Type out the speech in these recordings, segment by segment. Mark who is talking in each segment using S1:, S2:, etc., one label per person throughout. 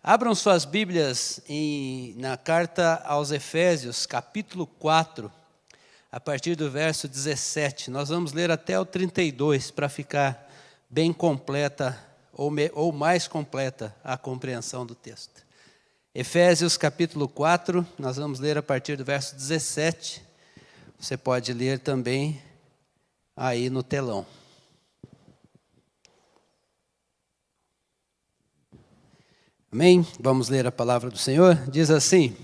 S1: Abram suas Bíblias na carta aos Efésios, capítulo 4, a partir do verso 17. Nós vamos ler até o 32, para ficar bem completa, ou mais completa, a compreensão do texto. Efésios, capítulo 4, nós vamos ler a partir do verso 17. Você pode ler também aí no telão. Amém? Vamos ler a palavra do Senhor? Diz assim: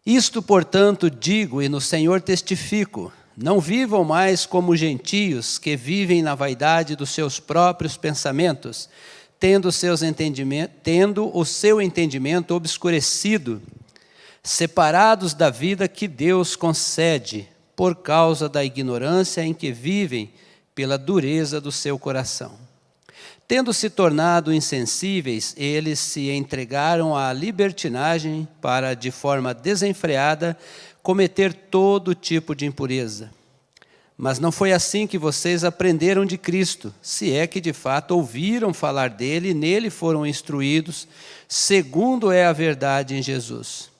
S1: Isto, portanto, digo e no Senhor testifico, não vivam mais como gentios que vivem na vaidade dos seus próprios pensamentos, tendo o seu entendimento obscurecido, separados da vida que Deus concede, por causa da ignorância em que vivem pela dureza do seu coração. Tendo se tornado insensíveis, eles se entregaram à libertinagem para, de forma desenfreada, cometer todo tipo de impureza. Mas não foi assim que vocês aprenderam de Cristo, se é que de fato ouviram falar dele e nele foram instruídos, segundo é a verdade em Jesus.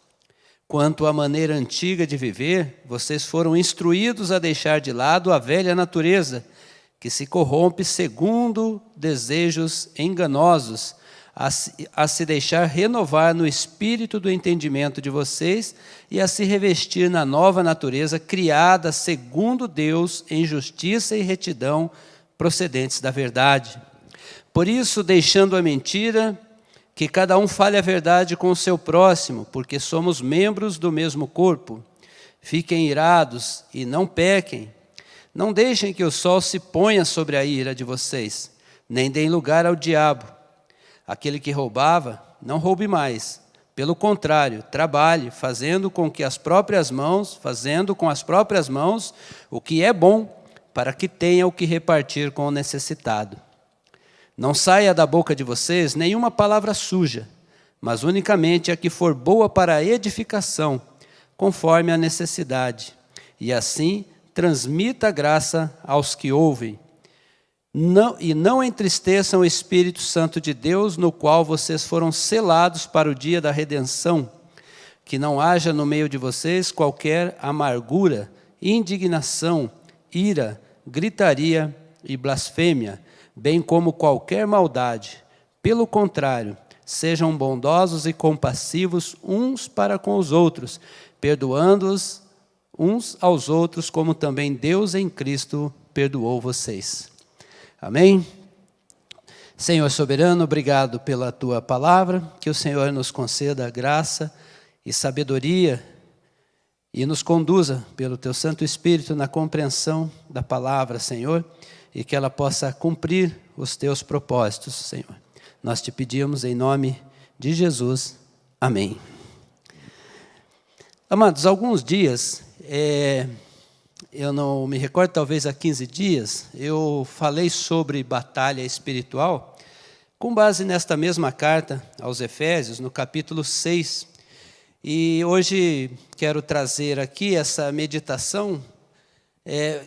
S1: Quanto à maneira antiga de viver, vocês foram instruídos a deixar de lado a velha natureza, que se corrompe segundo desejos enganosos, a se deixar renovar no espírito do entendimento de vocês e a se revestir na nova natureza criada segundo Deus em justiça e retidão procedentes da verdade. Por isso, deixando a mentira, que cada um fale a verdade com o seu próximo, porque somos membros do mesmo corpo. Fiquem irados e não pequem. Não deixem que o sol se ponha sobre a ira de vocês, nem deem lugar ao diabo. Aquele que roubava, não roube mais. Pelo contrário, trabalhe, fazendo com as próprias mãos o que é bom, para que tenha o que repartir com o necessitado. Não saia da boca de vocês nenhuma palavra suja, mas unicamente a que for boa para a edificação, conforme a necessidade. E assim, transmita a graça aos que ouvem. Não entristeçam o Espírito Santo de Deus, no qual vocês foram selados para o dia da redenção. Que não haja no meio de vocês qualquer amargura, indignação, ira, gritaria e blasfêmia, bem como qualquer maldade. Pelo contrário, sejam bondosos e compassivos uns para com os outros, perdoando-os uns aos outros, como também Deus em Cristo perdoou vocês. Amém? Senhor soberano, obrigado pela tua palavra, que o Senhor nos conceda graça e sabedoria e nos conduza pelo teu Santo Espírito na compreensão da palavra, Senhor, e que ela possa cumprir os teus propósitos, Senhor. Nós te pedimos em nome de Jesus. Amém. Amados, alguns dias, eu não me recordo, talvez há 15 dias, eu falei sobre batalha espiritual, com base nesta mesma carta aos Efésios, no capítulo 6. E hoje quero trazer aqui essa meditação,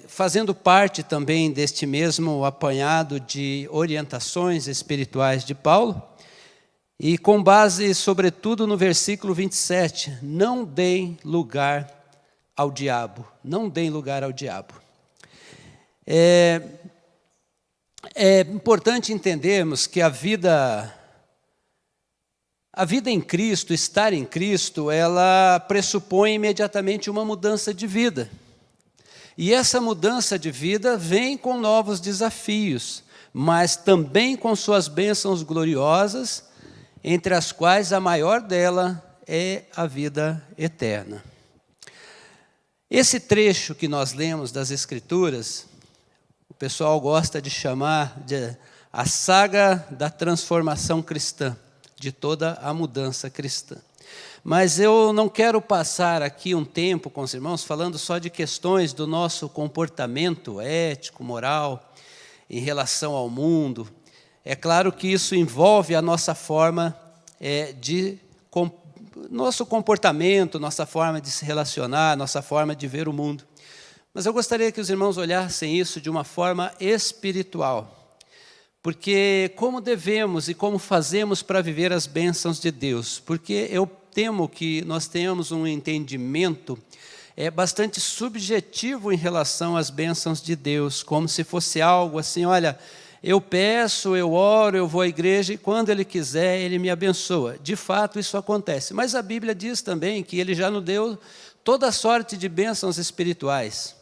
S1: fazendo parte também deste mesmo apanhado de orientações espirituais de Paulo, e com base, sobretudo, no versículo 27, não deem lugar ao diabo, não deem lugar ao diabo. É importante entendermos que a vida em Cristo, estar em Cristo, ela pressupõe imediatamente uma mudança de vida. E essa mudança de vida vem com novos desafios, mas também com suas bênçãos gloriosas, entre as quais a maior dela é a vida eterna. Esse trecho que nós lemos das Escrituras, o pessoal gosta de chamar de a saga da transformação cristã, de toda a mudança cristã. Mas eu não quero passar aqui um tempo com os irmãos falando só de questões do nosso comportamento ético, moral, em relação ao mundo. É claro que isso envolve a nossa forma nosso comportamento, nossa forma de se relacionar, nossa forma de ver o mundo. Mas eu gostaria que os irmãos olhassem isso de uma forma espiritual. Porque como devemos e como fazemos para viver as bênçãos de Deus? Porque eu temo que nós tenhamos um entendimento bastante subjetivo em relação às bênçãos de Deus, como se fosse algo assim, olha, eu peço, eu oro, eu vou à igreja e quando Ele quiser, Ele me abençoa. De fato, isso acontece. Mas a Bíblia diz também que Ele já nos deu toda sorte de bênçãos espirituais.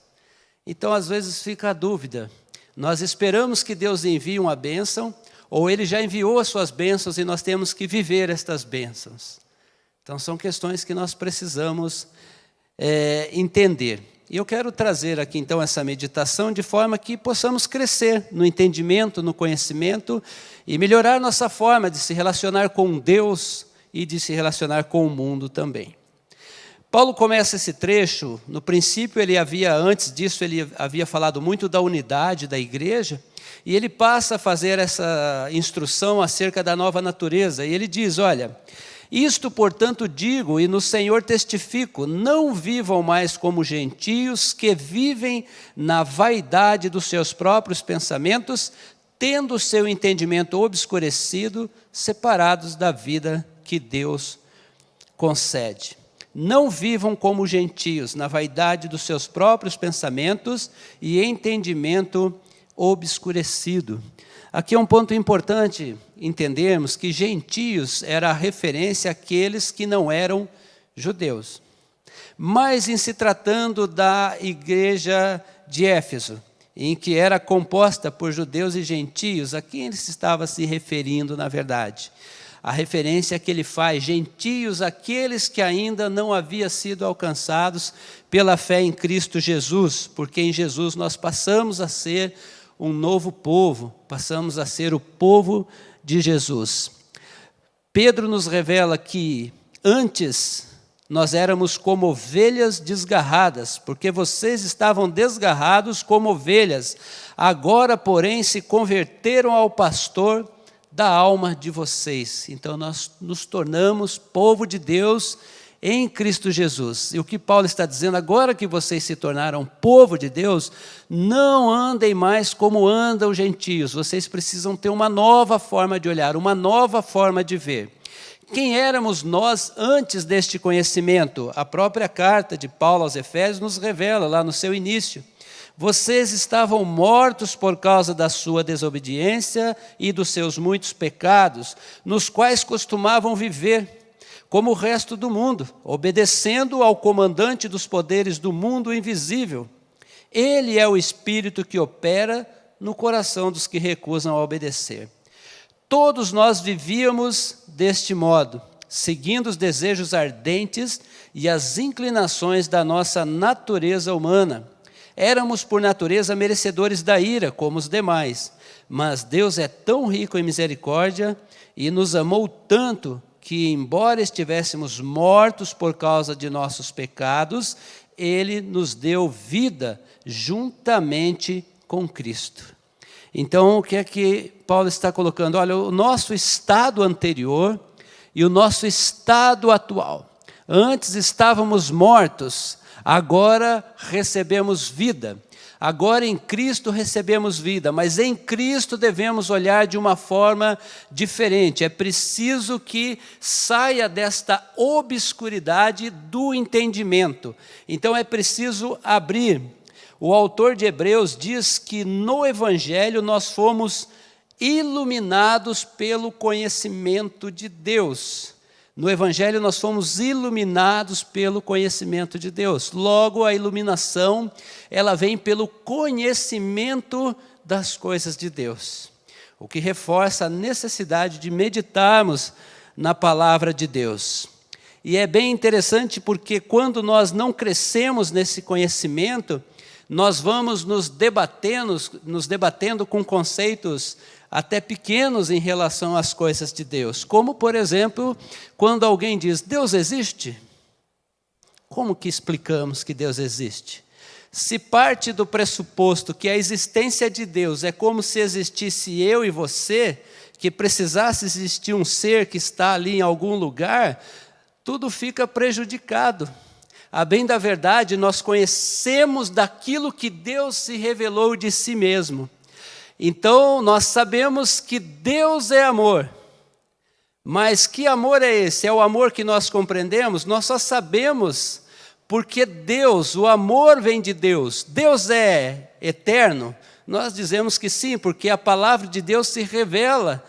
S1: Então, às vezes, fica a dúvida. Nós esperamos que Deus envie uma bênção, ou Ele já enviou as suas bênçãos e nós temos que viver estas bênçãos. Então, são questões que nós precisamos entender. E eu quero trazer aqui, então, essa meditação de forma que possamos crescer no entendimento, no conhecimento e melhorar nossa forma de se relacionar com Deus e de se relacionar com o mundo também. Paulo começa esse trecho, no princípio antes disso ele havia falado muito da unidade da igreja, e ele passa a fazer essa instrução acerca da nova natureza, e ele diz, olha, isto, portanto, digo e no Senhor testifico, não vivam mais como gentios que vivem na vaidade dos seus próprios pensamentos, tendo o seu entendimento obscurecido, separados da vida que Deus concede. Não vivam como gentios, na vaidade dos seus próprios pensamentos e entendimento obscurecido. Aqui é um ponto importante entendermos que gentios era a referência àqueles que não eram judeus. Mas em se tratando da igreja de Éfeso, em que era composta por judeus e gentios, a quem ele estava se referindo na verdade? A referência que ele faz, gentios, aqueles que ainda não haviam sido alcançados pela fé em Cristo Jesus, porque em Jesus nós passamos a ser um novo povo, passamos a ser o povo de Jesus. Pedro nos revela que antes nós éramos como ovelhas desgarradas, porque vocês estavam desgarrados como ovelhas, agora, porém, se converteram ao pastor da alma de vocês. Então, nós nos tornamos povo de Deus em Cristo Jesus. E o que Paulo está dizendo, agora que vocês se tornaram povo de Deus, não andem mais como andam os gentios. Vocês precisam ter uma nova forma de olhar, uma nova forma de ver. Quem éramos nós antes deste conhecimento? A própria carta de Paulo aos Efésios nos revela lá no seu início. Vocês estavam mortos por causa da sua desobediência e dos seus muitos pecados, nos quais costumavam viver, como o resto do mundo, obedecendo ao comandante dos poderes do mundo invisível. Ele é o Espírito que opera no coração dos que recusam a obedecer. Todos nós vivíamos deste modo, seguindo os desejos ardentes e as inclinações da nossa natureza humana. Éramos, por natureza, merecedores da ira, como os demais. Mas Deus é tão rico em misericórdia e nos amou tanto que, embora estivéssemos mortos por causa de nossos pecados, Ele nos deu vida juntamente com Cristo. Então, o que é que Paulo está colocando? Olha, o nosso estado anterior e o nosso estado atual. Antes estávamos mortos, agora recebemos vida. Agora em Cristo recebemos vida, mas em Cristo devemos olhar de uma forma diferente. É preciso que saia desta obscuridade do entendimento. Então é preciso abrir. O autor de Hebreus diz que no Evangelho nós fomos iluminados pelo conhecimento de Deus. No Evangelho nós fomos iluminados pelo conhecimento de Deus. Logo, a iluminação, ela vem pelo conhecimento das coisas de Deus. O que reforça a necessidade de meditarmos na palavra de Deus. E é bem interessante porque quando nós não crescemos nesse conhecimento, nós vamos nos debatendo com conceitos até pequenos em relação às coisas de Deus. Como, por exemplo, quando alguém diz, Deus existe? Como que explicamos que Deus existe? Se parte do pressuposto que a existência de Deus é como se existisse eu e você, que precisasse existir um ser que está ali em algum lugar, tudo fica prejudicado. A bem da verdade, nós conhecemos daquilo que Deus se revelou de si mesmo. Então, nós sabemos que Deus é amor. Mas que amor é esse? É o amor que nós compreendemos? Nós só sabemos porque Deus, o amor vem de Deus. Deus é eterno? Nós dizemos que sim, porque a palavra de Deus se revela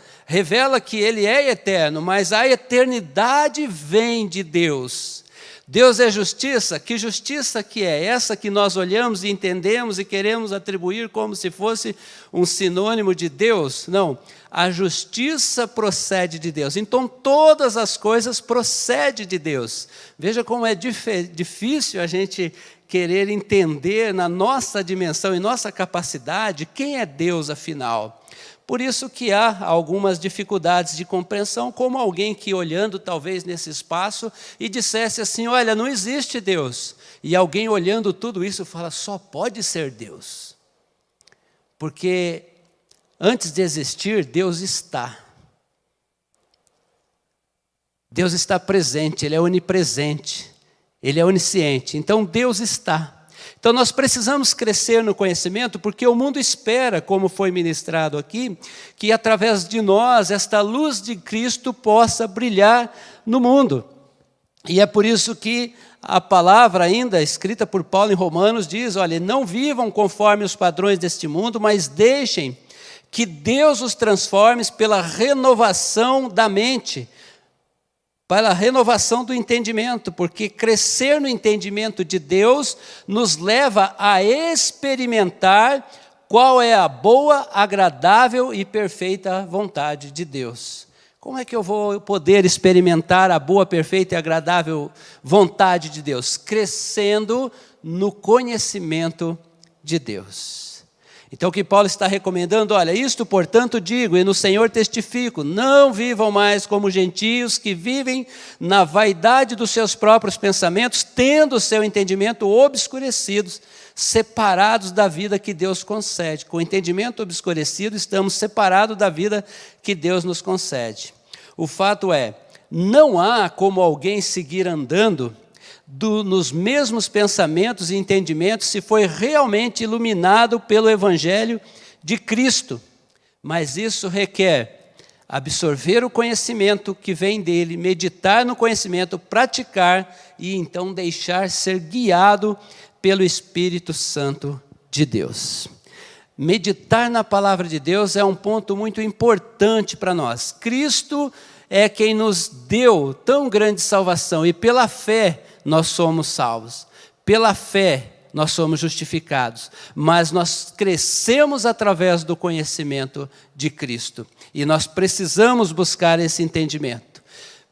S1: que Ele é eterno, mas a eternidade vem de Deus. Deus é justiça? Que justiça que é? Essa que nós olhamos e entendemos e queremos atribuir como se fosse um sinônimo de Deus? Não, a justiça procede de Deus. Então todas as coisas procedem de Deus. Veja como é difícil a gente querer entender na nossa dimensão e nossa capacidade quem é Deus afinal. Por isso que há algumas dificuldades de compreensão, como alguém que olhando talvez nesse espaço e dissesse assim, olha, não existe Deus. E alguém olhando tudo isso fala, só pode ser Deus. Porque antes de existir, Deus está. Deus está presente, Ele é onipresente, Ele é onisciente. Então Deus está. Então nós precisamos crescer no conhecimento, porque o mundo espera, como foi ministrado aqui, que através de nós esta luz de Cristo possa brilhar no mundo. E é por isso que a palavra ainda escrita por Paulo em Romanos diz, olha, não vivam conforme os padrões deste mundo, mas deixem que Deus os transforme pela renovação da mente, para a renovação do entendimento, porque crescer no entendimento de Deus nos leva a experimentar qual é a boa, agradável e perfeita vontade de Deus. Como é que eu vou poder experimentar a boa, perfeita e agradável vontade de Deus? Crescendo no conhecimento de Deus. Então o que Paulo está recomendando, olha, isto portanto digo, e no Senhor testifico, não vivam mais como gentios que vivem na vaidade dos seus próprios pensamentos, tendo o seu entendimento obscurecido, separados da vida que Deus concede. Com o entendimento obscurecido, estamos separados da vida que Deus nos concede. O fato é, não há como alguém seguir andando nos mesmos pensamentos e entendimentos se foi realmente iluminado pelo Evangelho de Cristo. Mas isso requer absorver o conhecimento que vem dele, meditar no conhecimento, praticar e então deixar ser guiado pelo Espírito Santo de Deus. Meditar na palavra de Deus é um ponto muito importante para nós. Cristo é quem nos deu tão grande salvação e pela fé nós somos salvos. Pela fé nós somos justificados, mas nós crescemos através do conhecimento de Cristo. E nós precisamos buscar esse entendimento.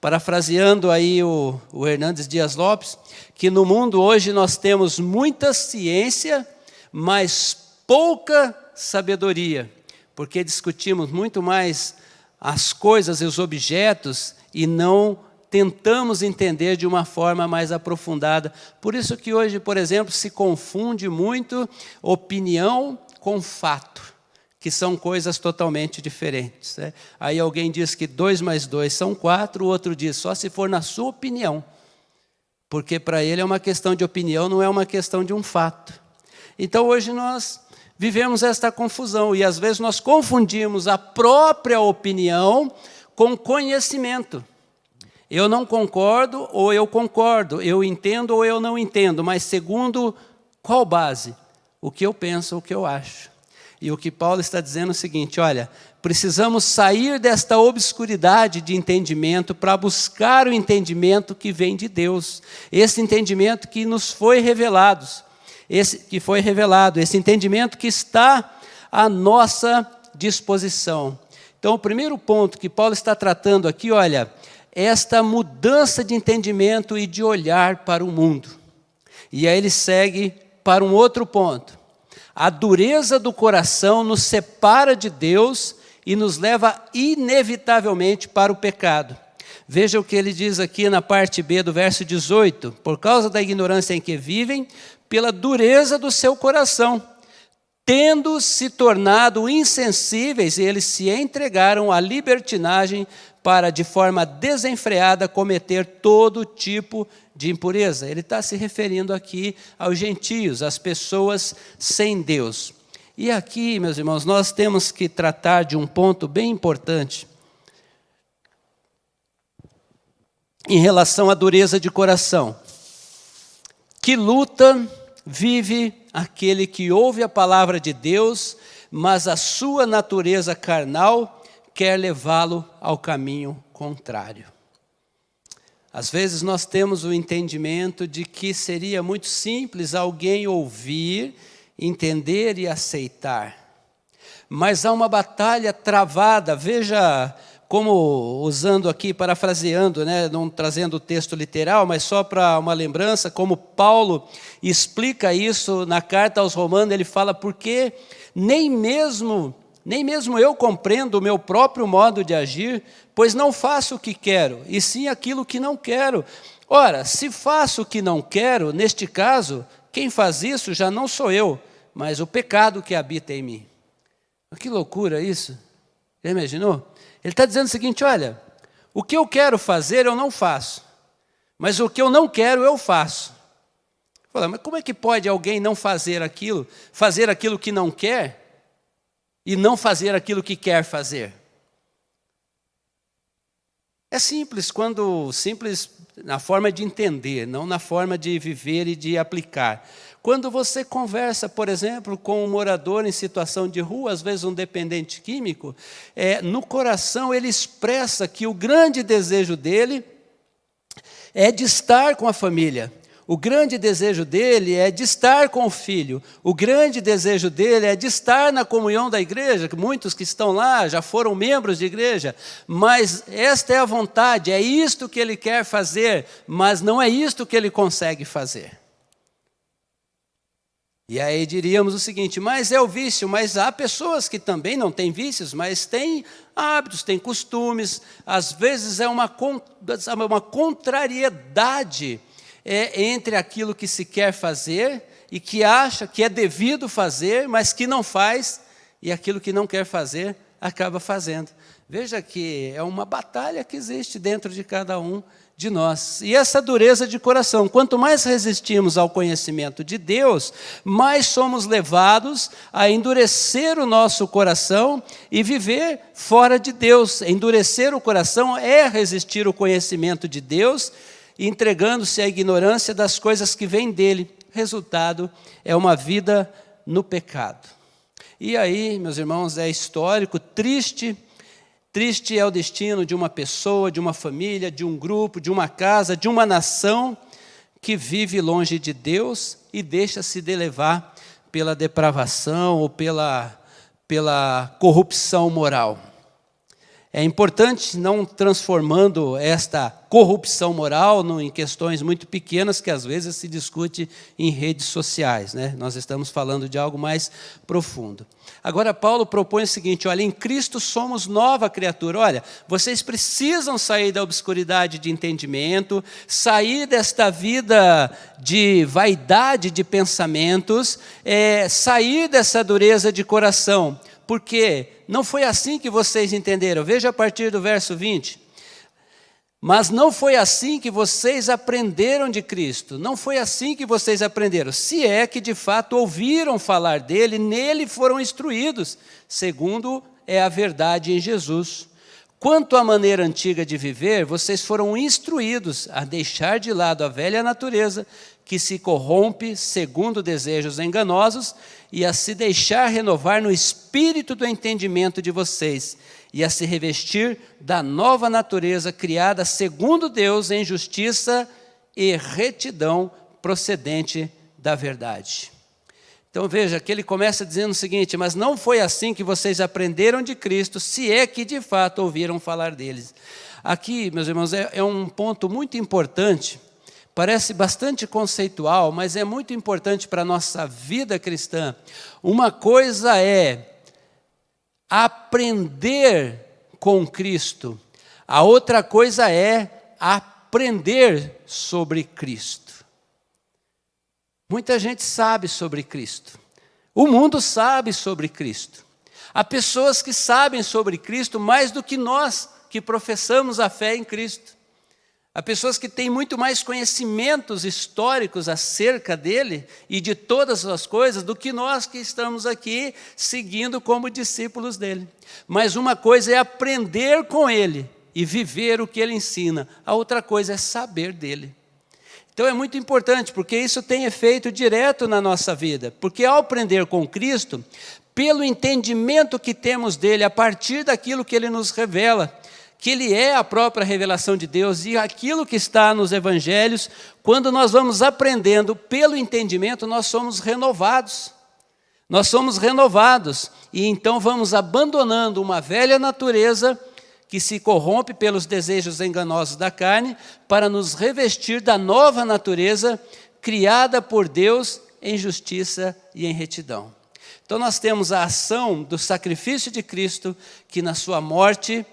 S1: Parafraseando aí o Hernandes Dias Lopes, que no mundo hoje nós temos muita ciência, mas pouca sabedoria, porque discutimos muito mais as coisas e os objetos e não tentamos entender de uma forma mais aprofundada. Por isso que hoje, por exemplo, se confunde muito opinião com fato, que são coisas totalmente diferentes. Né? Aí alguém diz que 2 mais 2 são 4, o outro diz só se for na sua opinião, porque para ele é uma questão de opinião, não é uma questão de um fato. Então hoje nós vivemos esta confusão e às vezes nós confundimos a própria opinião com conhecimento. Eu não concordo ou eu concordo, eu entendo ou eu não entendo, mas segundo qual base? O que eu penso, o que eu acho. E o que Paulo está dizendo é o seguinte, olha, precisamos sair desta obscuridade de entendimento para buscar o entendimento que vem de Deus. Esse entendimento que nos foi revelado, esse entendimento que está à nossa disposição. Então, o primeiro ponto que Paulo está tratando aqui, olha, esta mudança de entendimento e de olhar para o mundo. E aí ele segue para um outro ponto. A dureza do coração nos separa de Deus e nos leva inevitavelmente para o pecado. Veja o que ele diz aqui na parte B do verso 18. Por causa da ignorância em que vivem, pela dureza do seu coração, tendo se tornado insensíveis, eles se entregaram à libertinagem para, de forma desenfreada, cometer todo tipo de impureza. Ele está se referindo aqui aos gentios, às pessoas sem Deus. E aqui, meus irmãos, nós temos que tratar de um ponto bem importante em relação à dureza de coração. Que luta vive aquele que ouve a palavra de Deus, mas a sua natureza carnal quer levá-lo ao caminho contrário. Às vezes nós temos o entendimento de que seria muito simples alguém ouvir, entender e aceitar. Mas há uma batalha travada, veja como, usando aqui, parafraseando, né, não trazendo o texto literal, mas só para uma lembrança, como Paulo explica isso na carta aos Romanos, ele fala, porque nem mesmo eu compreendo o meu próprio modo de agir, pois não faço o que quero, e sim aquilo que não quero. Ora, se faço o que não quero, neste caso, quem faz isso já não sou eu, mas o pecado que habita em mim. Que loucura isso! Já imaginou? Ele está dizendo o seguinte, olha, o que eu quero fazer eu não faço, mas o que eu não quero eu faço. Fala, mas como é que pode alguém não fazer aquilo que não quer e não fazer aquilo que quer fazer? É simples na forma de entender, não na forma de viver e de aplicar. Quando você conversa, por exemplo, com um morador em situação de rua, às vezes um dependente químico, no coração ele expressa que o grande desejo dele é de estar com a família. O grande desejo dele é de estar com o filho. O grande desejo dele é de estar na comunhão da igreja, que muitos que estão lá já foram membros de igreja. Mas esta é a vontade, é isto que ele quer fazer, mas não é isto que ele consegue fazer. E aí diríamos o seguinte, mas é o vício, mas há pessoas que também não têm vícios, mas têm hábitos, têm costumes, às vezes é uma contrariedade entre aquilo que se quer fazer e que acha que é devido fazer, mas que não faz, e aquilo que não quer fazer, acaba fazendo. Veja que é uma batalha que existe dentro de cada um de nós. E essa dureza de coração, quanto mais resistimos ao conhecimento de Deus, mais somos levados a endurecer o nosso coração e viver fora de Deus. Endurecer o coração é resistir o conhecimento de Deus, entregando-se à ignorância das coisas que vêm dele. Resultado é uma vida no pecado. E aí, meus irmãos, é histórico, triste é o destino de uma pessoa, de uma família, de um grupo, de uma casa, de uma nação que vive longe de Deus e deixa-se levar pela depravação ou pela corrupção moral. É importante não transformando esta corrupção moral em questões muito pequenas que às vezes se discute em redes sociais, né? Nós estamos falando de algo mais profundo. Agora Paulo propõe o seguinte, olha, em Cristo somos nova criatura. Olha, vocês precisam sair da obscuridade de entendimento, sair desta vida de vaidade de pensamentos, sair dessa dureza de coração. Porque não foi assim que vocês entenderam. Veja a partir do verso 20. Mas não foi assim que vocês aprenderam de Cristo. Não foi assim que vocês aprenderam. Se é que de fato ouviram falar dele, nele foram instruídos, segundo é a verdade em Jesus. Quanto à maneira antiga de viver, vocês foram instruídos a deixar de lado a velha natureza, que se corrompe segundo desejos enganosos, e a se deixar renovar no espírito do entendimento de vocês, e a se revestir da nova natureza criada segundo Deus em justiça e retidão procedente da verdade. Então veja que ele começa dizendo o seguinte, mas não foi assim que vocês aprenderam de Cristo, se é que de fato ouviram falar deles. Aqui, meus irmãos, é um ponto muito importante. Parece bastante conceitual, mas é muito importante para a nossa vida cristã. Uma coisa é aprender com Cristo, a outra coisa é aprender sobre Cristo. Muita gente sabe sobre Cristo. O mundo sabe sobre Cristo. Há pessoas que sabem sobre Cristo mais do que nós que professamos a fé em Cristo. Há pessoas que têm muito mais conhecimentos históricos acerca dele e de todas as coisas do que nós que estamos aqui seguindo como discípulos dele. Mas uma coisa é aprender com ele e viver o que ele ensina. A outra coisa é saber dele. Então é muito importante, porque isso tem efeito direto na nossa vida. Porque ao aprender com Cristo, pelo entendimento que temos dele, a partir daquilo que ele nos revela, que ele é a própria revelação de Deus e aquilo que está nos evangelhos, quando nós vamos aprendendo pelo entendimento, nós somos renovados. Nós somos renovados e então vamos abandonando uma velha natureza que se corrompe pelos desejos enganosos da carne para nos revestir da nova natureza criada por Deus em justiça e em retidão. Então nós temos a ação do sacrifício de Cristo, que na sua morte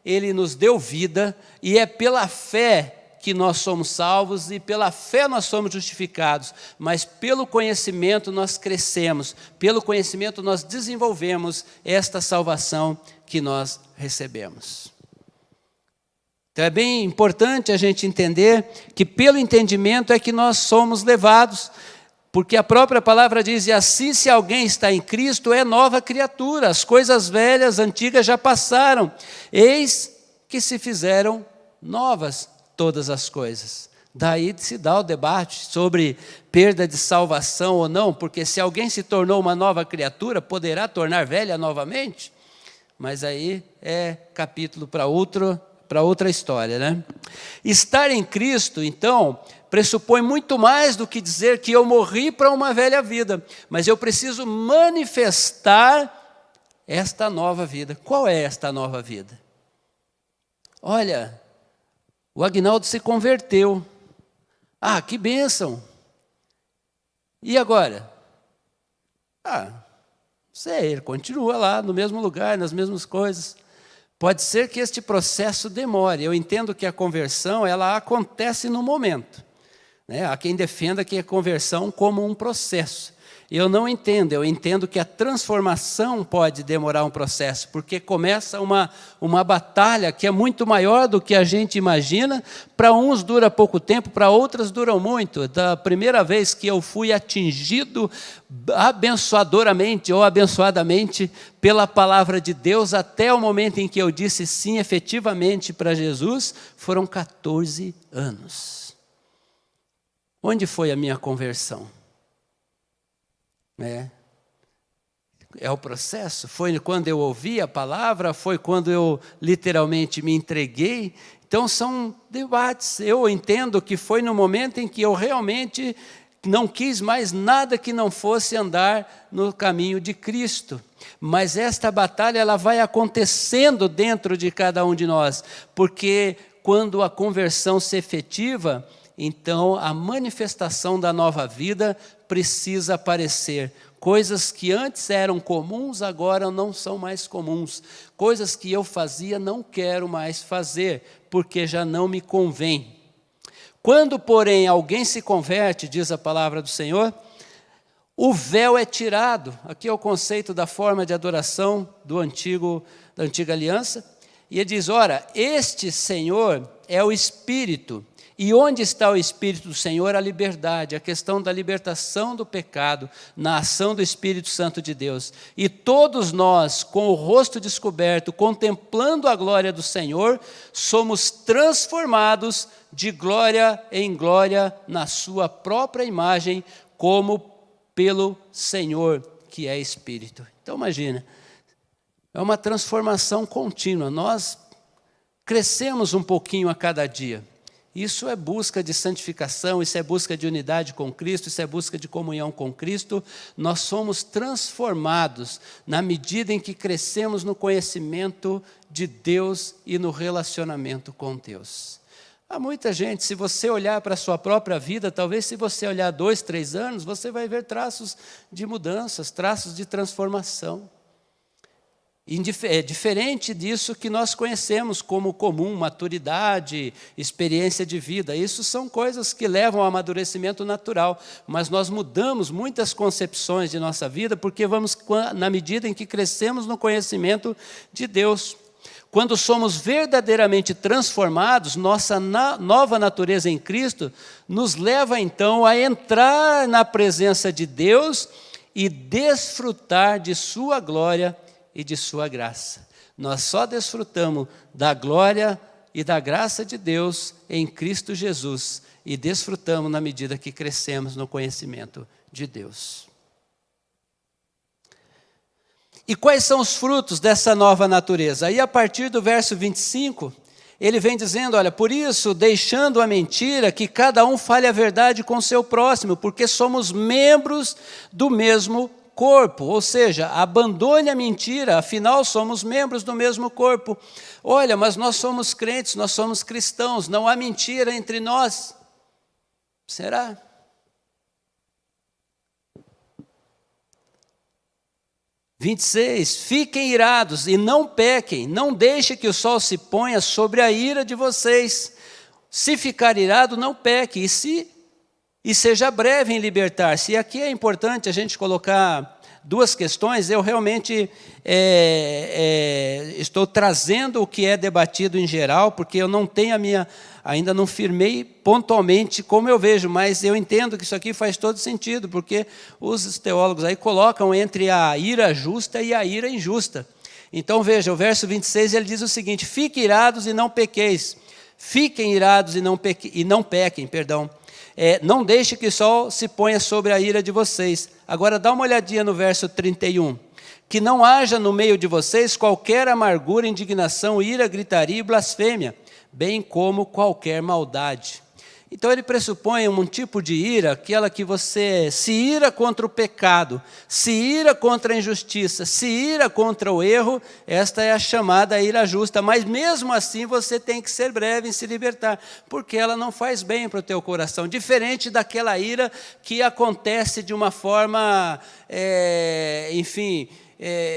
S1: ele nos deu vida, e é pela fé que nós somos salvos, e pela fé nós somos justificados, mas pelo conhecimento nós crescemos, pelo conhecimento nós desenvolvemos esta salvação que nós recebemos. Então é bem importante a gente entender que pelo entendimento é que nós somos levados, porque a própria palavra diz, e assim se alguém está em Cristo, é nova criatura, as coisas velhas, antigas já passaram, eis que se fizeram novas todas as coisas. Daí se dá o debate sobre perda de salvação ou não, porque se alguém se tornou uma nova criatura, poderá tornar velha novamente? Mas aí é capítulo para outra história, né? Estar em Cristo, então, pressupõe muito mais do que dizer que eu morri para uma velha vida, mas eu preciso manifestar esta nova vida. Qual é esta nova vida? Olha, o Aguinaldo se converteu. Ah, que bênção! E agora? Não sei, ele continua lá no mesmo lugar, nas mesmas coisas. Pode ser que este processo demore. Eu entendo que a conversão ela acontece no momento. Há quem defenda que a conversão como um processo. Eu não entendo, eu entendo que a transformação pode demorar um processo, porque começa uma batalha que é muito maior do que a gente imagina. Para uns dura pouco tempo, para outras duram muito. Da primeira vez que eu fui atingido abençoadoramente ou abençoadamente pela palavra de Deus, até o momento em que eu disse sim efetivamente para Jesus, foram 14 anos. Onde foi a minha conversão? É o processo? Foi quando eu ouvi a palavra? Foi quando eu literalmente me entreguei? Então são debates. Eu entendo que foi no momento em que eu realmente não quis mais nada que não fosse andar no caminho de Cristo. Mas esta batalha ela vai acontecendo dentro de cada um de nós, porque quando a conversão se efetiva, então a manifestação da nova vida precisa aparecer. Coisas que antes eram comuns, agora não são mais comuns. Coisas que eu fazia, não quero mais fazer, porque já não me convém. Quando, porém, alguém se converte, diz a palavra do Senhor, o véu é tirado. Aqui é o conceito da forma de adoração da antiga aliança. E ele diz, ora, este Senhor é o Espírito. E onde está o Espírito do Senhor? A liberdade, a questão da libertação do pecado, na ação do Espírito Santo de Deus. E todos nós, com o rosto descoberto, contemplando a glória do Senhor, somos transformados de glória em glória na sua própria imagem, como pelo Senhor, que é Espírito. Então imagina, é uma transformação contínua. Nós crescemos um pouquinho a cada dia. Isso é busca de santificação, isso é busca de unidade com Cristo, isso é busca de comunhão com Cristo. Nós somos transformados na medida em que crescemos no conhecimento de Deus e no relacionamento com Deus. Há muita gente, se você olhar para a sua própria vida, talvez se você olhar 2, 3 anos, você vai ver traços de mudanças, traços de transformação. É diferente disso que nós conhecemos como comum, maturidade, experiência de vida. Isso são coisas que levam ao amadurecimento natural, mas nós mudamos muitas concepções de nossa vida porque vamos na medida em que crescemos no conhecimento de Deus. quando somos verdadeiramente transformados, nossa nova natureza em Cristo nos leva então a entrar na presença de Deus e desfrutar de sua glória e de sua graça. Nós só desfrutamos da glória e da graça de Deus em Cristo Jesus e desfrutamos na medida que crescemos no conhecimento de Deus. E quais são os frutos dessa nova natureza? Aí a partir do verso 25, ele vem dizendo, olha, por isso, deixando a mentira, que cada um fale a verdade com o seu próximo, porque somos membros do mesmo corpo. Ou seja, abandone a mentira, afinal somos membros do mesmo corpo. Olha, mas nós somos crentes, nós somos cristãos, não há mentira entre nós. Será? Fiquem irados e não pequem, não deixe que o sol se ponha sobre a ira de vocês. Se ficar irado, não peque, e seja breve em libertar-se. E aqui é importante a gente colocar duas questões. Eu realmente estou trazendo o que é debatido em geral, porque eu não tenho ainda não firmei pontualmente como eu vejo, mas eu entendo que isso aqui faz todo sentido, porque os teólogos aí colocam entre a ira justa e a ira injusta. Então veja, o verso 26 ele diz o seguinte: fiquem irados e não pequeis. Fiquem irados e não pequem, perdão. Não deixe que o sol se ponha sobre a ira de vocês. Agora dá uma olhadinha no verso 31. Que não haja no meio de vocês qualquer amargura, indignação, ira, gritaria e blasfêmia, bem como qualquer maldade. Então ele pressupõe um tipo de ira, aquela que você se ira contra o pecado, se ira contra a injustiça, se ira contra o erro. Esta é a chamada ira justa, mas mesmo assim você tem que ser breve em se libertar, porque ela não faz bem para o teu coração, diferente daquela ira que acontece de uma forma,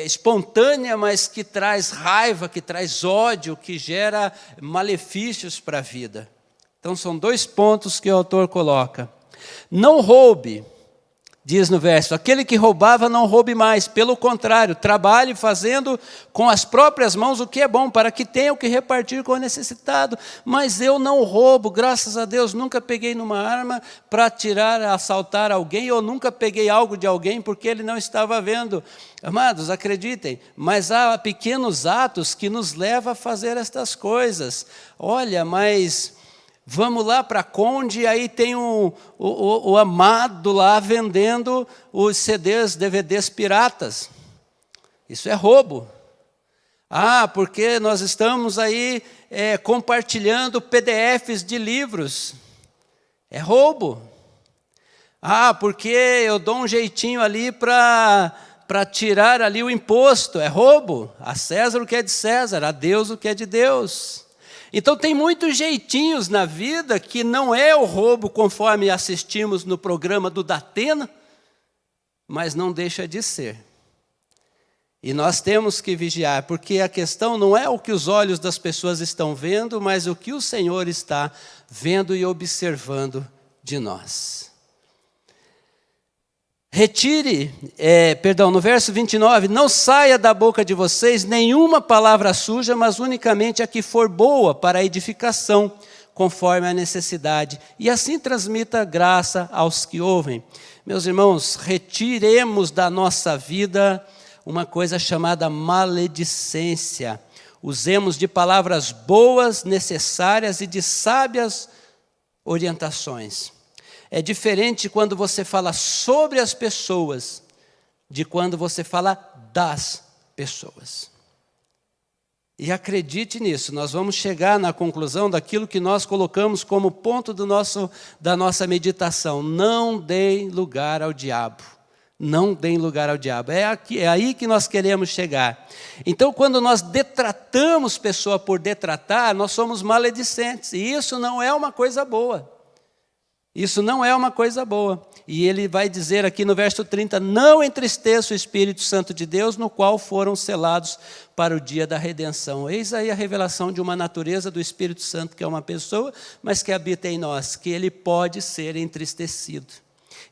S1: espontânea, mas que traz raiva, que traz ódio, que gera malefícios para a vida. Então são dois pontos que o autor coloca. Não roube, diz no verso, aquele que roubava não roube mais, pelo contrário, trabalhe fazendo com as próprias mãos o que é bom, para que tenha o que repartir com o necessitado. Mas eu não roubo, graças a Deus, nunca peguei numa arma para assaltar alguém, ou nunca peguei algo de alguém porque ele não estava vendo. Amados, acreditem, mas há pequenos atos que nos levam a fazer estas coisas. Olha, mas vamos lá para a Conde, aí tem o amado lá vendendo os CDs, DVDs piratas. Isso é roubo. Porque nós estamos aí compartilhando PDFs de livros. É roubo. Porque eu dou um jeitinho ali para tirar ali o imposto. É roubo. A César o que é de César, a Deus o que é de Deus. Então tem muitos jeitinhos na vida que não é o roubo conforme assistimos no programa do Datena, mas não deixa de ser. E nós temos que vigiar, porque a questão não é o que os olhos das pessoas estão vendo, mas o que o Senhor está vendo e observando de nós. No verso 29, não saia da boca de vocês nenhuma palavra suja, mas unicamente a que for boa para a edificação, conforme a necessidade, e assim transmita graça aos que ouvem. Meus irmãos, retiremos da nossa vida uma coisa chamada maledicência. Usemos de palavras boas, necessárias e de sábias orientações. É diferente quando você fala sobre as pessoas, de quando você fala das pessoas. E acredite nisso, nós vamos chegar na conclusão daquilo que nós colocamos como ponto da nossa meditação. Não deem lugar ao diabo. Não deem lugar ao diabo. É aí que nós queremos chegar. Então, quando nós detratamos pessoa por detratar, nós somos maledicentes. E isso não é uma coisa boa. Isso não é uma coisa boa. E ele vai dizer aqui no verso 30, não entristeça o Espírito Santo de Deus, no qual foram selados para o dia da redenção. Eis aí a revelação de uma natureza do Espírito Santo, que é uma pessoa, mas que habita em nós, que ele pode ser entristecido.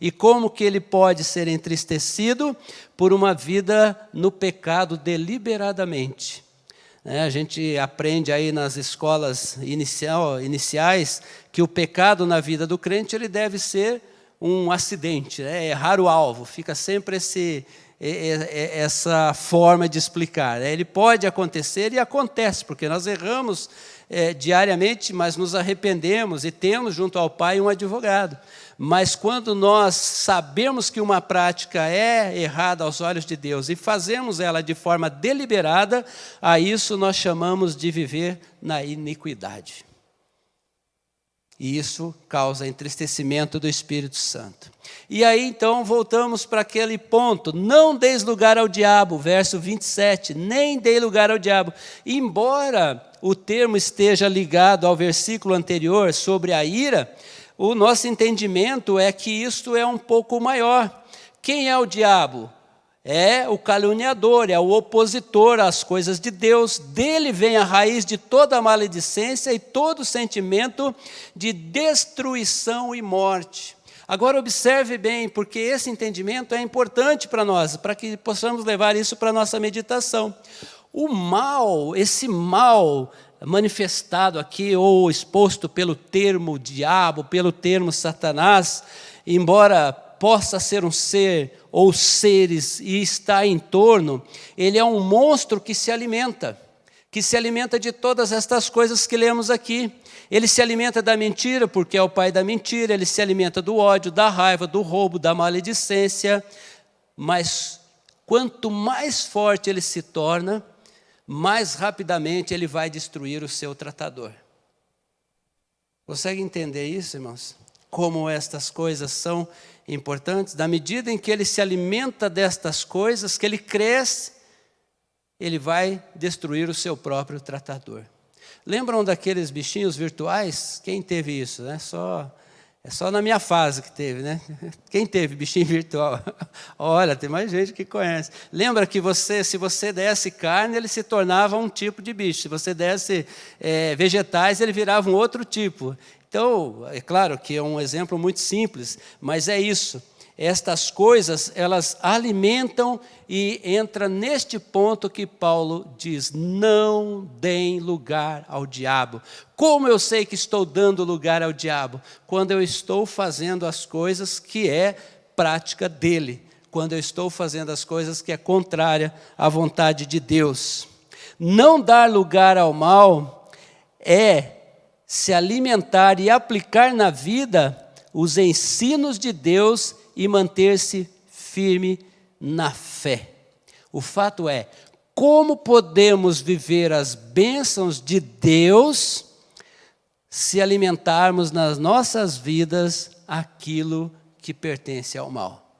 S1: E como que ele pode ser entristecido? Por uma vida no pecado deliberadamente. né? A gente aprende aí nas escolas iniciais que o pecado na vida do crente ele deve ser um acidente, né? Errar o alvo, fica sempre essa forma de explicar, né? Ele pode acontecer e acontece, porque nós erramos diariamente, mas nos arrependemos e temos junto ao Pai um advogado. Mas quando nós sabemos que uma prática é errada aos olhos de Deus e fazemos ela de forma deliberada, a isso nós chamamos de viver na iniquidade. E isso causa entristecimento do Espírito Santo. E aí então voltamos para aquele ponto, não deis lugar ao diabo, verso 27, nem dei lugar ao diabo. Embora o termo esteja ligado ao versículo anterior sobre a ira, o nosso entendimento é que isto é um pouco maior. Quem é o diabo? É o caluniador, é o opositor às coisas de Deus. Dele vem a raiz de toda a maledicência e todo sentimento de destruição e morte. Agora observe bem, porque esse entendimento é importante para nós, para que possamos levar isso para a nossa meditação. O mal, esse mal manifestado aqui ou exposto pelo termo diabo, pelo termo Satanás, embora possa ser um ser ou seres e está em torno, ele é um monstro que se alimenta de todas estas coisas que lemos aqui. Ele se alimenta da mentira, porque é o pai da mentira, ele se alimenta do ódio, da raiva, do roubo, da maledicência, mas quanto mais forte ele se torna, mais rapidamente ele vai destruir o seu tratador. Consegue entender isso, irmãos? Como estas coisas são importantes? Na medida em que ele se alimenta destas coisas, que ele cresce, ele vai destruir o seu próprio tratador. Lembram daqueles bichinhos virtuais? Quem teve isso, né? É só na minha fase que teve, né? Quem teve bichinho virtual? Olha, tem mais gente que conhece. Lembra que se você desse carne, ele se tornava um tipo de bicho. Se você desse vegetais, ele virava um outro tipo. Então, é claro que é um exemplo muito simples, mas é isso. Estas coisas, elas alimentam e entra neste ponto que Paulo diz, não deem lugar ao diabo. Como eu sei que estou dando lugar ao diabo? Quando eu estou fazendo as coisas que é prática dele. Quando eu estou fazendo as coisas que é contrária à vontade de Deus. Não dar lugar ao mal é se alimentar e aplicar na vida os ensinos de Deus e manter-se firme na fé. O fato é, como podemos viver as bênçãos de Deus se alimentarmos nas nossas vidas aquilo que pertence ao mal?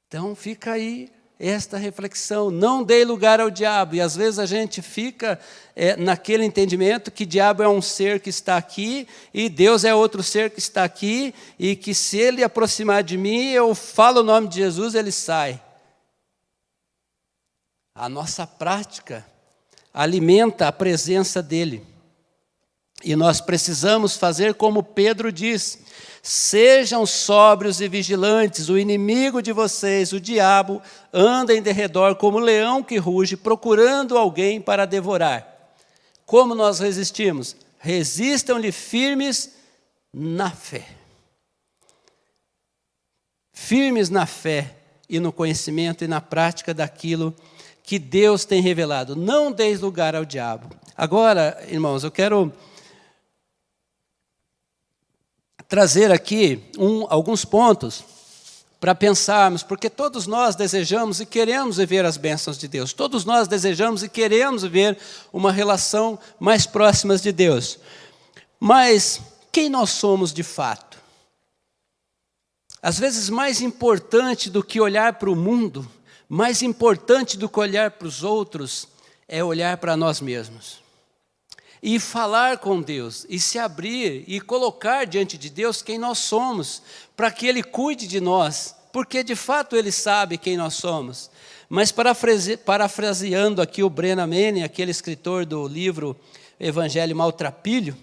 S1: Então fica aí esta reflexão, não dê lugar ao diabo. E às vezes a gente fica naquele entendimento que diabo é um ser que está aqui e Deus é outro ser que está aqui e que se ele aproximar de mim, eu falo o nome de Jesus, ele sai. A nossa prática alimenta a presença dele. E nós precisamos fazer como Pedro diz, sejam sóbrios e vigilantes, o inimigo de vocês, o diabo, anda em derredor como leão que ruge, procurando alguém para devorar. Como nós resistimos? Resistam-lhe firmes na fé. Firmes na fé e no conhecimento e na prática daquilo que Deus tem revelado. Não deis lugar ao diabo. Agora, irmãos, eu quero trazer aqui alguns pontos para pensarmos, porque todos nós desejamos e queremos viver as bênçãos de Deus. Todos nós desejamos e queremos viver uma relação mais próxima de Deus. Mas quem nós somos de fato? Às vezes mais importante do que olhar para o mundo, mais importante do que olhar para os outros, é olhar para nós mesmos. E falar com Deus, e se abrir, e colocar diante de Deus quem nós somos, para que Ele cuide de nós, porque de fato Ele sabe quem nós somos. Mas parafraseando aqui o Brennan Manning, aquele escritor do livro Evangelho Maltrapilho,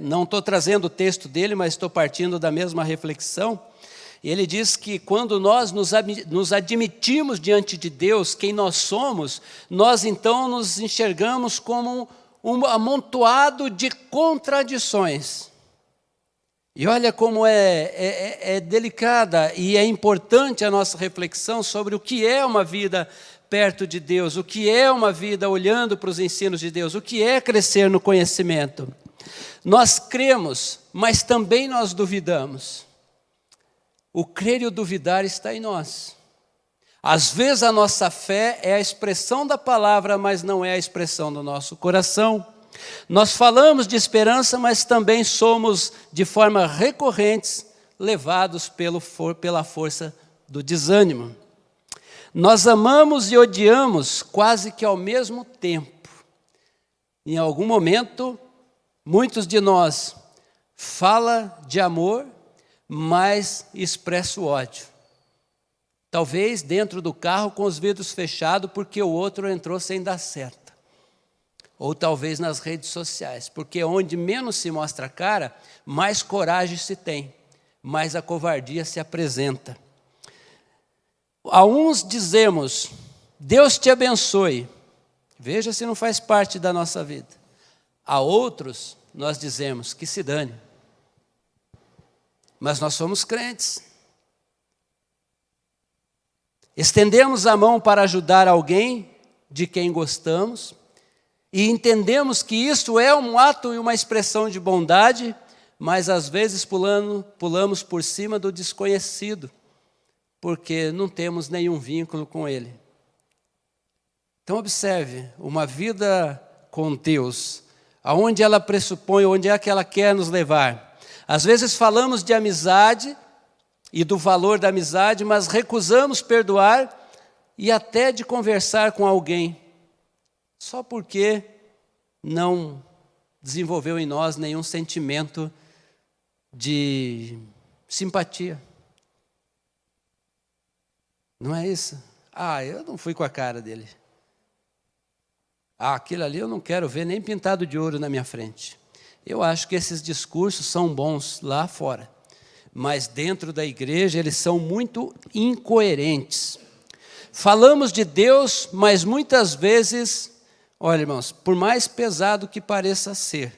S1: não estou trazendo o texto dele, mas estou partindo da mesma reflexão, E ele diz que quando nós nos admitimos diante de Deus, quem nós somos, nós então nos enxergamos como um amontoado de contradições. E olha como é delicada e é importante a nossa reflexão sobre o que é uma vida perto de Deus, o que é uma vida olhando para os ensinos de Deus, o que é crescer no conhecimento. Nós cremos, mas também nós duvidamos. O crer e o duvidar está em nós. Às vezes a nossa fé é a expressão da palavra, mas não é a expressão do nosso coração. Nós falamos de esperança, mas também somos, de forma recorrente, levados pela força do desânimo. Nós amamos e odiamos quase que ao mesmo tempo. Em algum momento, muitos de nós falam de amor, mas expressam ódio. Talvez dentro do carro com os vidros fechados, porque o outro entrou sem dar seta. Ou talvez nas redes sociais, porque onde menos se mostra a cara, mais coragem se tem, mais a covardia se apresenta. A uns dizemos, Deus te abençoe, veja se não faz parte da nossa vida. A outros nós dizemos, que se dane. Mas nós somos crentes. Estendemos a mão para ajudar alguém de quem gostamos, e entendemos que isso é um ato e uma expressão de bondade, mas às vezes pulamos por cima do desconhecido, porque não temos nenhum vínculo com ele. Então observe, uma vida com Deus, aonde ela pressupõe, onde é que ela quer nos levar. Às vezes falamos de amizade e do valor da amizade, mas recusamos perdoar e até de conversar com alguém, só porque não desenvolveu em nós nenhum sentimento de simpatia. Não é isso? Eu não fui com a cara dele. Aquilo ali eu não quero ver nem pintado de ouro na minha frente. Eu acho que esses discursos são bons lá fora, mas dentro da igreja eles são muito incoerentes. Falamos de Deus, mas muitas vezes, olha irmãos, por mais pesado que pareça ser,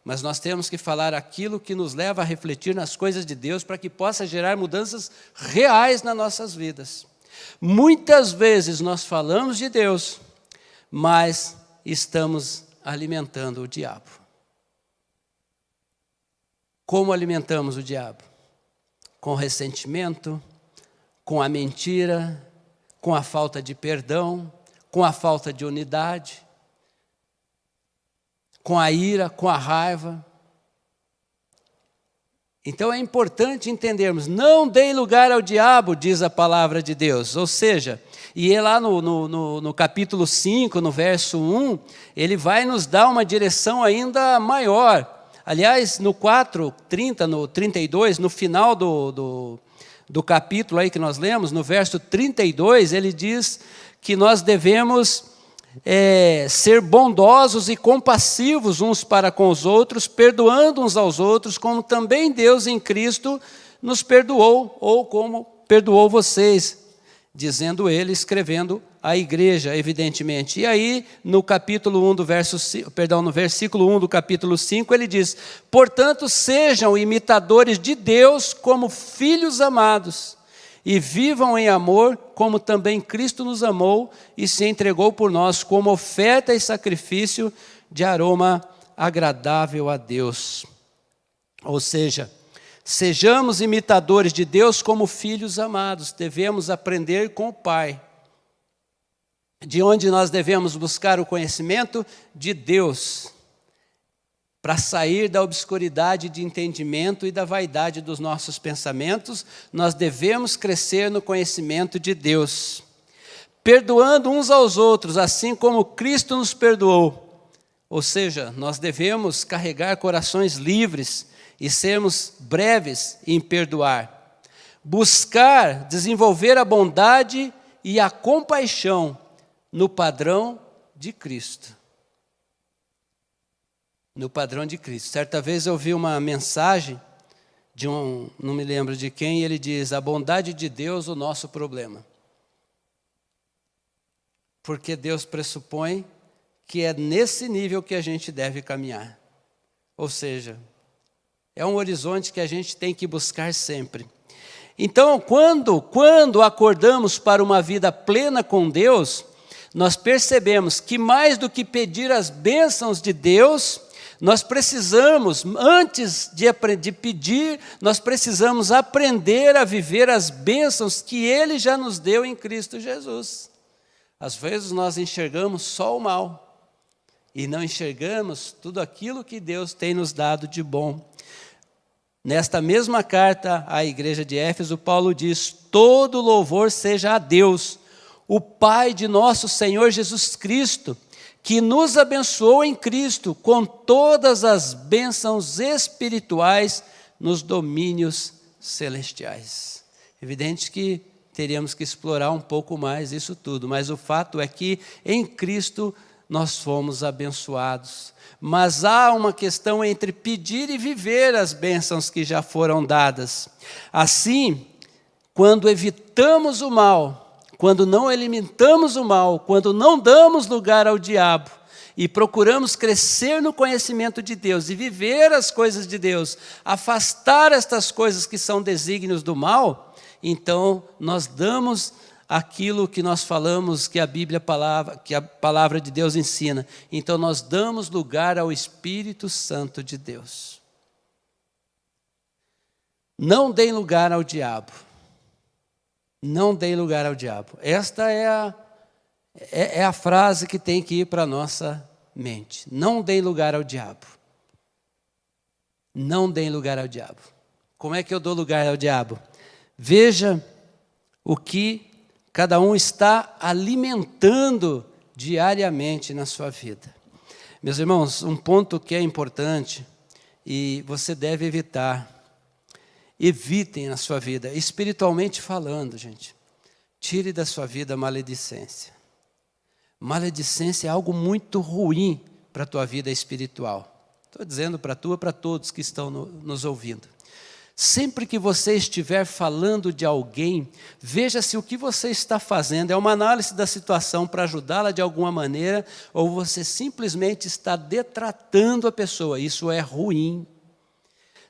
S1: mas nós temos que falar aquilo que nos leva a refletir nas coisas de Deus para que possa gerar mudanças reais nas nossas vidas. Muitas vezes nós falamos de Deus, mas estamos alimentando o diabo. Como alimentamos o diabo? Com ressentimento, com a mentira, com a falta de perdão, com a falta de unidade, com a ira, com a raiva. Então é importante entendermos, não dei lugar ao diabo, diz a palavra de Deus. Ou seja, e é lá no capítulo 5, no verso 1, ele vai nos dar uma direção ainda maior. Aliás, no 4:30, no 32, no final do capítulo aí que nós lemos, no verso 32, ele diz que nós devemos ser bondosos e compassivos uns para com os outros, perdoando uns aos outros, como também Deus em Cristo nos perdoou, ou como perdoou vocês, dizendo ele, escrevendo a igreja, evidentemente. E aí, no capítulo 1 no versículo 1 do capítulo 5, ele diz: portanto, sejam imitadores de Deus como filhos amados, e vivam em amor, como também Cristo nos amou e se entregou por nós como oferta e sacrifício de aroma agradável a Deus. Ou seja, sejamos imitadores de Deus como filhos amados, devemos aprender com o Pai. De onde nós devemos buscar o conhecimento? De Deus, para sair da obscuridade de entendimento e da vaidade dos nossos pensamentos, nós devemos crescer no conhecimento de Deus, perdoando uns aos outros, assim como Cristo nos perdoou. Ou seja, nós devemos carregar corações livres e sermos breves em perdoar. Buscar desenvolver a bondade e a compaixão no padrão de Cristo. No padrão de Cristo. Certa vez eu ouvi uma mensagem não me lembro de quem, ele diz: a bondade de Deus, o nosso problema. Porque Deus pressupõe que é nesse nível que a gente deve caminhar. Ou seja, é um horizonte que a gente tem que buscar sempre. Então, quando acordamos para uma vida plena com Deus, nós percebemos que mais do que pedir as bênçãos de Deus, nós precisamos, antes de pedir, nós precisamos aprender a viver as bênçãos que Ele já nos deu em Cristo Jesus. Às vezes nós enxergamos só o mal e não enxergamos tudo aquilo que Deus tem nos dado de bom. Nesta mesma carta à igreja de Éfeso, Paulo diz: todo louvor seja a Deus, o Pai de nosso Senhor Jesus Cristo, que nos abençoou em Cristo com todas as bênçãos espirituais nos domínios celestiais. Evidente que teríamos que explorar um pouco mais isso tudo, mas o fato é que em Cristo nós fomos abençoados. Mas há uma questão entre pedir e viver as bênçãos que já foram dadas. Assim, quando evitamos o mal, quando não eliminamos o mal, quando não damos lugar ao diabo e procuramos crescer no conhecimento de Deus e viver as coisas de Deus, afastar estas coisas que são desígnios do mal, então nós damos aquilo que nós falamos que que a palavra de Deus ensina. Então nós damos lugar ao Espírito Santo de Deus. Não deem lugar ao diabo. Não deem lugar ao diabo. Esta é a frase que tem que ir para a nossa mente. Não deem lugar ao diabo. Não deem lugar ao diabo. Como é que eu dou lugar ao diabo? Veja o que cada um está alimentando diariamente na sua vida. Meus irmãos, um ponto que é importante e você deve evitar. Evitem na sua vida, espiritualmente falando, gente. Tire da sua vida a maledicência. Maledicência é algo muito ruim para a tua vida espiritual. Estou dizendo para tu e para todos que estão nos ouvindo. Sempre que você estiver falando de alguém, veja se o que você está fazendo é uma análise da situação para ajudá-la de alguma maneira, ou você simplesmente está detratando a pessoa. Isso é ruim.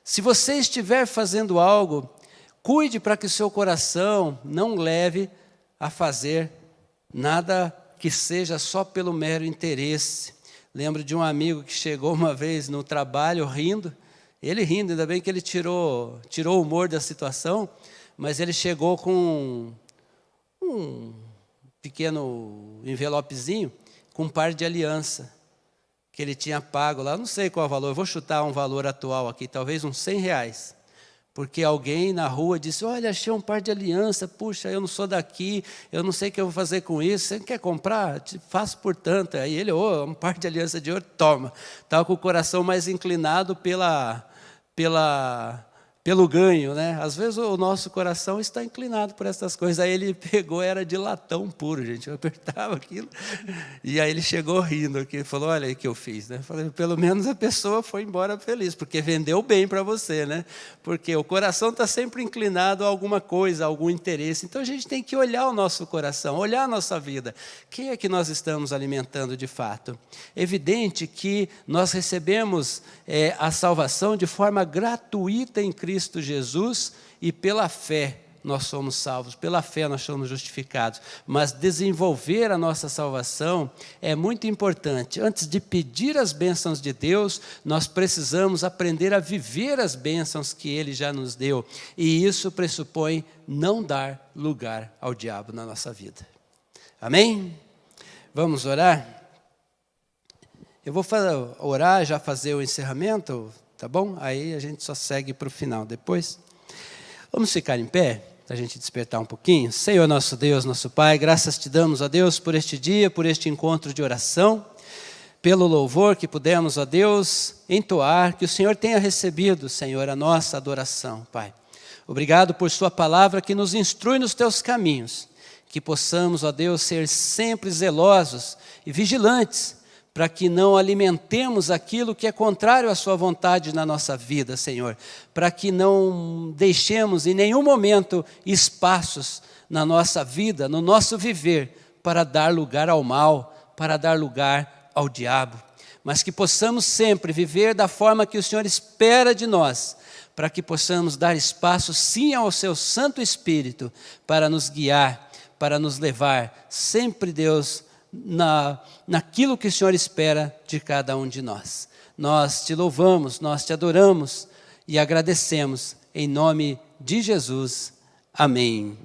S1: Se você estiver fazendo algo, cuide para que o seu coração não leve a fazer nada que seja só pelo mero interesse. Lembro de um amigo que chegou uma vez no trabalho rindo. Ele rindo, ainda bem que ele tirou o humor da situação, mas ele chegou com um pequeno envelopezinho com um par de aliança que ele tinha pago lá, não sei qual é o valor, eu vou chutar um valor atual aqui, talvez uns R$100, porque alguém na rua disse: olha, achei um par de aliança, puxa, eu não sou daqui, eu não sei o que eu vou fazer com isso, você quer comprar? Faço por tanto. Aí ele: um par de aliança de ouro, toma. Estava com o coração mais inclinado pelo ganho, né? Às vezes o nosso coração está inclinado por essas coisas. Aí ele pegou, era de latão puro, gente. Eu apertava aquilo. E aí ele chegou rindo aqui, falou: olha aí o que eu fiz, né? Falei: pelo menos a pessoa foi embora feliz, porque vendeu bem para você, né? Porque o coração está sempre inclinado a alguma coisa, a algum interesse. Então a gente tem que olhar o nosso coração, olhar a nossa vida. Quem é que nós estamos alimentando de fato? Evidente que nós recebemos a salvação de forma gratuita em Cristo Jesus, e pela fé nós somos salvos, pela fé nós somos justificados. Mas desenvolver a nossa salvação é muito importante. Antes de pedir as bênçãos de Deus, nós precisamos aprender a viver as bênçãos que Ele já nos deu. E isso pressupõe não dar lugar ao diabo na nossa vida. Amém? Vamos orar? Eu vou orar, já fazer o encerramento, tá bom? Aí a gente só segue para o final depois. Vamos ficar em pé, para a gente despertar um pouquinho. Senhor nosso Deus, nosso Pai, graças te damos, ó Deus, por este dia, por este encontro de oração, pelo louvor que pudemos, ó Deus, entoar, que o Senhor tenha recebido, Senhor, a nossa adoração, Pai. Obrigado por sua palavra que nos instrui nos teus caminhos, que possamos, ó Deus, ser sempre zelosos e vigilantes, para que não alimentemos aquilo que é contrário à sua vontade na nossa vida, Senhor, para que não deixemos em nenhum momento espaços na nossa vida, no nosso viver, para dar lugar ao mal, para dar lugar ao diabo, mas que possamos sempre viver da forma que o Senhor espera de nós, para que possamos dar espaço sim ao seu Santo Espírito, para nos guiar, para nos levar sempre, Deus, naquilo que o Senhor espera de cada um de nós. Nós te louvamos, nós te adoramos e agradecemos em nome de Jesus. Amém.